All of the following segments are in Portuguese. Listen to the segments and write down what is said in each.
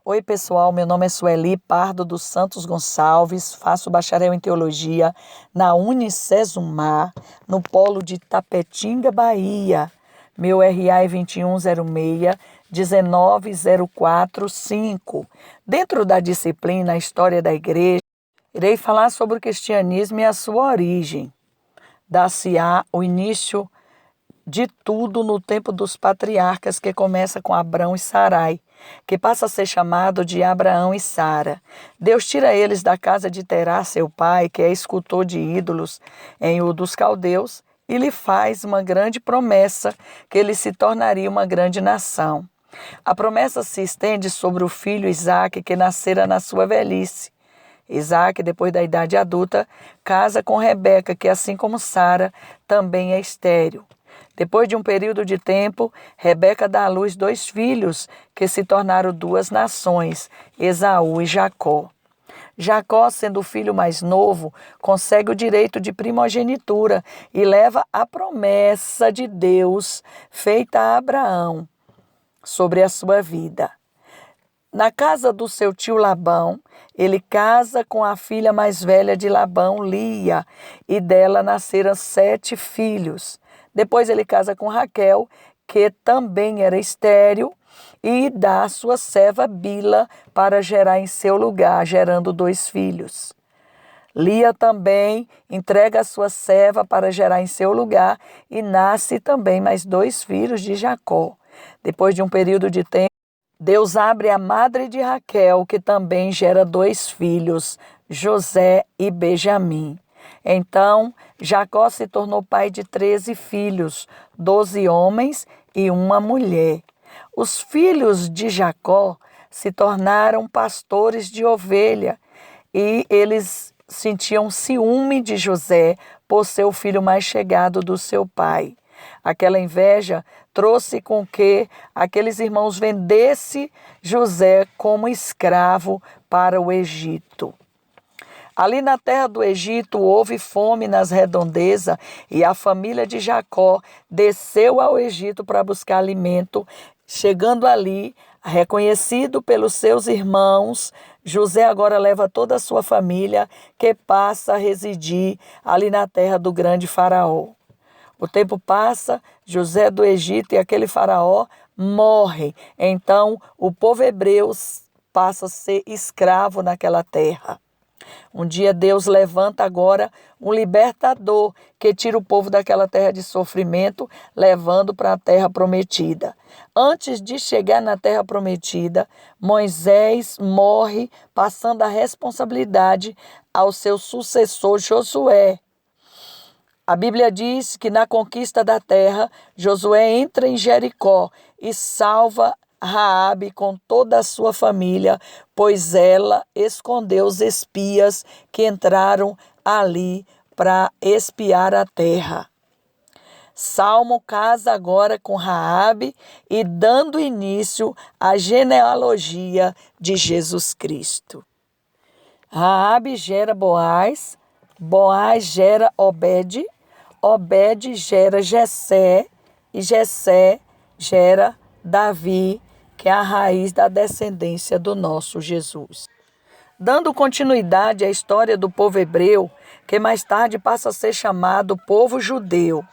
Oi, pessoal, meu nome é Sueli Pardo dos Santos Gonçalves, faço bacharel em Teologia na Unicesumar, no polo de Tapetinga, Bahia. Meu RA é 2106-19045. Dentro da disciplina História da Igreja, irei falar sobre o cristianismo e a sua origem. Dar-se-á o início de tudo no tempo dos patriarcas, que começa com Abrão e Sarai, que passa a ser chamado de Abraão e Sara. Deus tira eles da casa de Terá, seu pai, que é escultor de ídolos em Ur dos Caldeus, e lhe faz uma grande promessa, que ele se tornaria uma grande nação. A promessa se estende sobre o filho Isaque, que nascera na sua velhice. Isaque, depois da idade adulta, casa com Rebeca, que assim como Sara, também é estéril. Depois de um período de tempo, Rebeca dá à luz 2 filhos, que se tornaram 2 nações, Esaú e Jacó. Jacó, sendo o filho mais novo, consegue o direito de primogenitura e leva a promessa de Deus feita a Abraão sobre a sua vida. Na casa do seu tio Labão, ele casa com a filha mais velha de Labão, Lia, e dela nasceram 7 filhos. Depois ele casa com Raquel, que também era estéril, e dá a sua serva Bila para gerar em seu lugar, gerando 2 filhos. Lia também entrega a sua serva para gerar em seu lugar, e nasce também mais 2 filhos de Jacó. Depois de um período de tempo, Deus abre a madre de Raquel, que também gera 2 filhos, José e Benjamim. Então, Jacó se tornou pai de 13 filhos, 12 homens e uma mulher. Os filhos de Jacó se tornaram pastores de ovelha e eles sentiam ciúme de José por ser o filho mais chegado do seu pai. Aquela inveja trouxe com que aqueles irmãos vendessem José como escravo para o Egito. Ali na terra do Egito houve fome nas redondezas e a família de Jacó desceu ao Egito para buscar alimento. Chegando ali, reconhecido pelos seus irmãos, José agora leva toda a sua família, que passa a residir ali na terra do grande faraó. O tempo passa, José do Egito e aquele faraó morrem. Então, o povo hebreu passa a ser escravo naquela terra. Um dia Deus levanta agora um libertador que tira o povo daquela terra de sofrimento, levando para a terra prometida. Antes de chegar na terra prometida, Moisés morre, passando a responsabilidade ao seu sucessor Josué. A Bíblia diz que na conquista da terra, Josué entra em Jericó e salva Raabe com toda a sua família, pois ela escondeu os espias que entraram ali para espiar a terra. Salmo casa agora com Raabe e dando início à genealogia de Jesus Cristo. Raabe gera Boaz, Boaz gera Obed, Obed gera Jessé e Jessé gera Davi, que é a raiz da descendência do nosso Jesus. Dando continuidade à história do povo hebreu, que mais tarde passa a ser chamado povo judeu.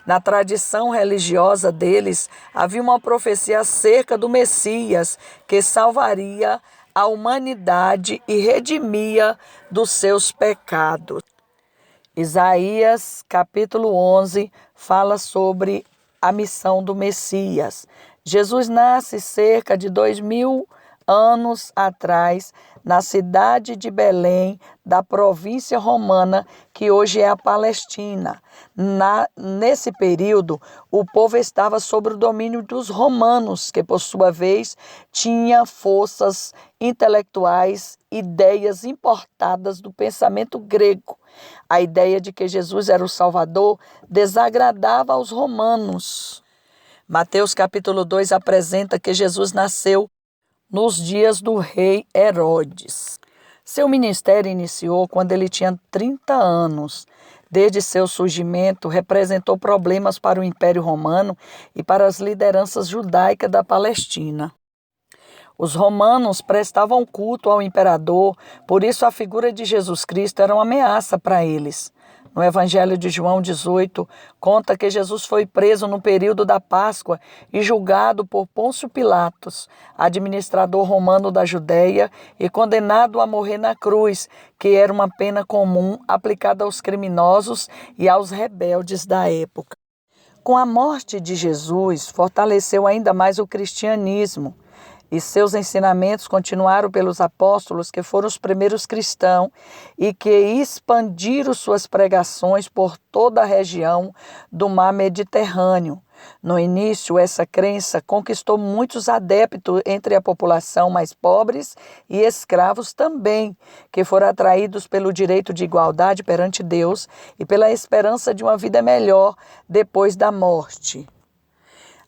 Na tradição religiosa deles, havia uma profecia acerca do Messias, que salvaria a humanidade e redimia dos seus pecados. Isaías, capítulo 11, fala sobre a missão do Messias. Jesus nasce cerca de 2000 anos atrás, na cidade de Belém, da província romana, que hoje é a Palestina. Nesse período, o povo estava sob o domínio dos romanos, que por sua vez tinha forças intelectuais, ideias importadas do pensamento grego. A ideia de que Jesus era o Salvador desagradava aos romanos. Mateus capítulo 2 apresenta que Jesus nasceu nos dias do rei Herodes. Seu ministério iniciou quando ele tinha 30 anos. Desde seu surgimento, representou problemas para o Império Romano e para as lideranças judaicas da Palestina. Os romanos prestavam culto ao imperador, por isso a figura de Jesus Cristo era uma ameaça para eles. No Evangelho de João 18, conta que Jesus foi preso no período da Páscoa e julgado por Pôncio Pilatos, administrador romano da Judéia, e condenado a morrer na cruz, que era uma pena comum aplicada aos criminosos e aos rebeldes da época. Com a morte de Jesus, fortaleceu ainda mais o cristianismo. E seus ensinamentos continuaram pelos apóstolos, que foram os primeiros cristãos e que expandiram suas pregações por toda a região do mar Mediterrâneo. No início, essa crença conquistou muitos adeptos entre a população mais pobres e escravos também, que foram atraídos pelo direito de igualdade perante Deus e pela esperança de uma vida melhor depois da morte.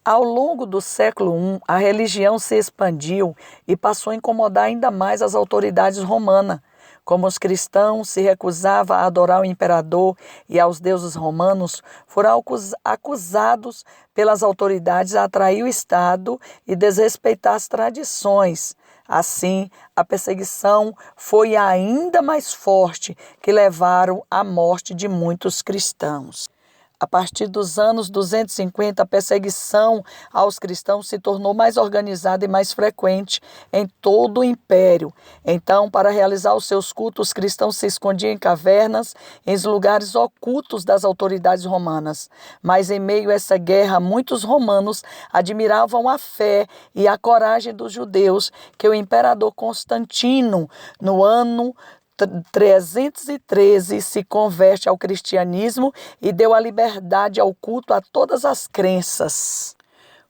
Ao longo do século I, a religião se expandiu e passou a incomodar ainda mais as autoridades romanas. Como os cristãos se recusavam a adorar o imperador e aos deuses romanos, foram acusados pelas autoridades a atrair o Estado e desrespeitar as tradições. Assim, a perseguição foi ainda mais forte, que levaram à morte de muitos cristãos. A partir dos anos 250, a perseguição aos cristãos se tornou mais organizada e mais frequente em todo o império. Então, para realizar os seus cultos, os cristãos se escondiam em cavernas, em lugares ocultos das autoridades romanas. Mas em meio a essa guerra, muitos romanos admiravam a fé e a coragem dos judeus, que o imperador Constantino, no ano 313, se converte ao cristianismo e deu a liberdade ao culto a todas as crenças.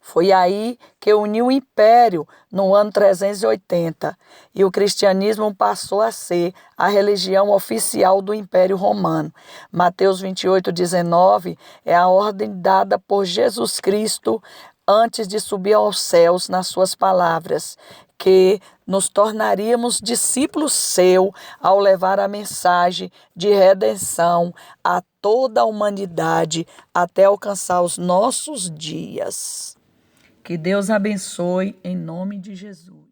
Foi aí que uniu o império no ano 380 e o cristianismo passou a ser a religião oficial do Império Romano. Mateus 28:19 é a ordem dada por Jesus Cristo antes de subir aos céus nas suas palavras, que nos tornaríamos discípulos seu ao levar a mensagem de redenção a toda a humanidade até alcançar os nossos dias. Que Deus abençoe em nome de Jesus.